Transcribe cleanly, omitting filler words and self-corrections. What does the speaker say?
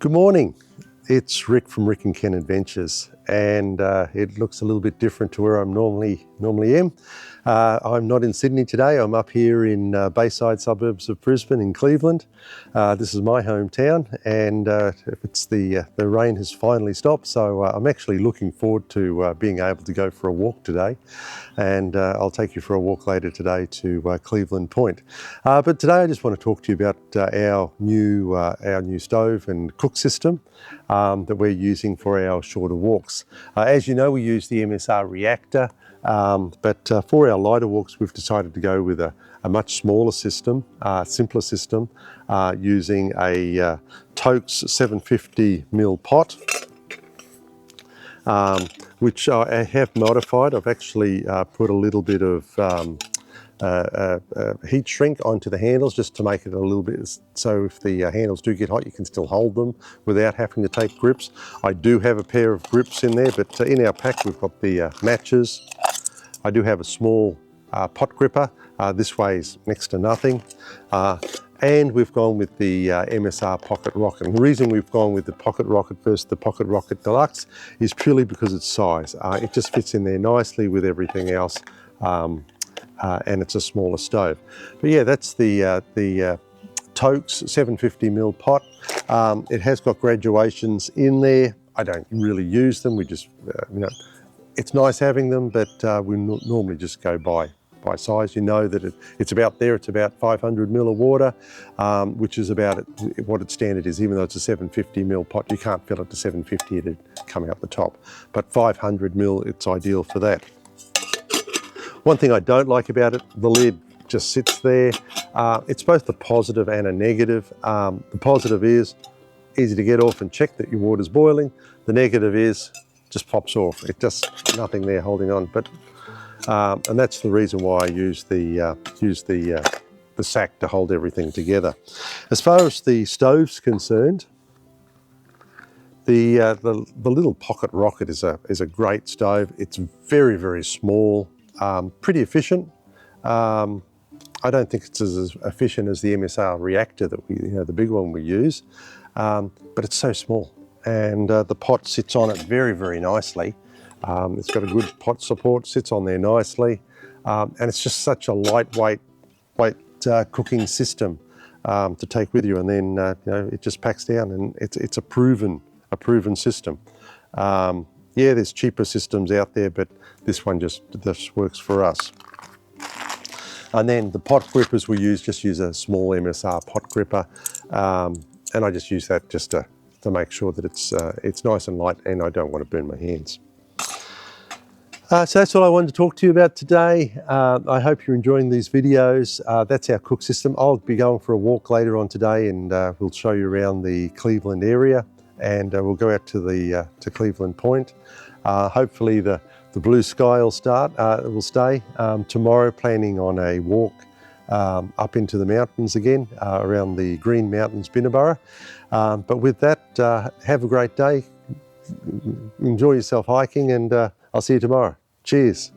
Good morning. It's Rick from Rick and Ken Adventures, and it looks a little bit different to where I'm normally am. I'm not in Sydney today. I'm up here in Bayside suburbs of Brisbane in Cleveland. This is my hometown, and it's the rain has finally stopped, so I'm actually looking forward to being able to go for a walk today. And I'll take you for a walk later today to Cleveland Point. But today I just want to talk to you about our new stove and cook system that we're using for our shorter walks. As you know, we use the MSR reactor, but for our lighter walks we've decided to go with a much smaller system, simpler system, using a Toaks 750ml pot, which I have modified. I've actually put a little bit of heat shrink onto the handles just to make it a little bit, so if the handles do get hot you can still hold them without having to take grips. I do have a pair of grips in there, but in our pack we've got the matches. I do have a small pot gripper. This weighs next to nothing. And we've gone with the MSR Pocket Rocket. And the reason we've gone with the Pocket Rocket versus the Pocket Rocket Deluxe is purely because its size. It just fits in there nicely with everything else, and it's a smaller stove. But yeah, that's the Toaks 750ml pot. It has got graduations in there. I don't really use them. We just, it's nice having them, but we normally just go by size. You know that it's about there. It's about 500ml of water, which is about what its standard is. Even though it's a 750ml pot, you can't fill it to 750, it'd come out the top. But 500ml, it's ideal for that. One thing I don't like about it, the lid just sits there. It's both a positive and a negative. The positive is easy to get off and check that your water's boiling. The negative is just pops off. It just nothing there holding on. But and that's the reason why I use the sack to hold everything together. As far as the stove's concerned, the little Pocket Rocket is a great stove. It's very, very small, pretty efficient. I don't think it's as efficient as the MSR reactor that the big one we use, but it's so small, and the pot sits on it very, very nicely. It's got a good pot support, sits on there nicely, and it's just such a lightweight cooking system to take with you, and then it just packs down, and it's a proven system. Yeah, there's cheaper systems out there, but this one just works for us. And then the pot grippers we just use a small MSR pot gripper, and I just use that just to make sure that it's nice and light, and I don't want to burn my hands. So that's all I wanted to talk to you about today. I hope you're enjoying these videos. That's our cook system. I'll be going for a walk later on today, and we'll show you around the Cleveland area, and we'll go out to Cleveland Point. Hopefully the blue sky will stay. Tomorrow planning on a walk up into the mountains again, around the Green Mountains, Binnaburra. But with that, have a great day. Enjoy yourself hiking, and I'll see you tomorrow. Cheers.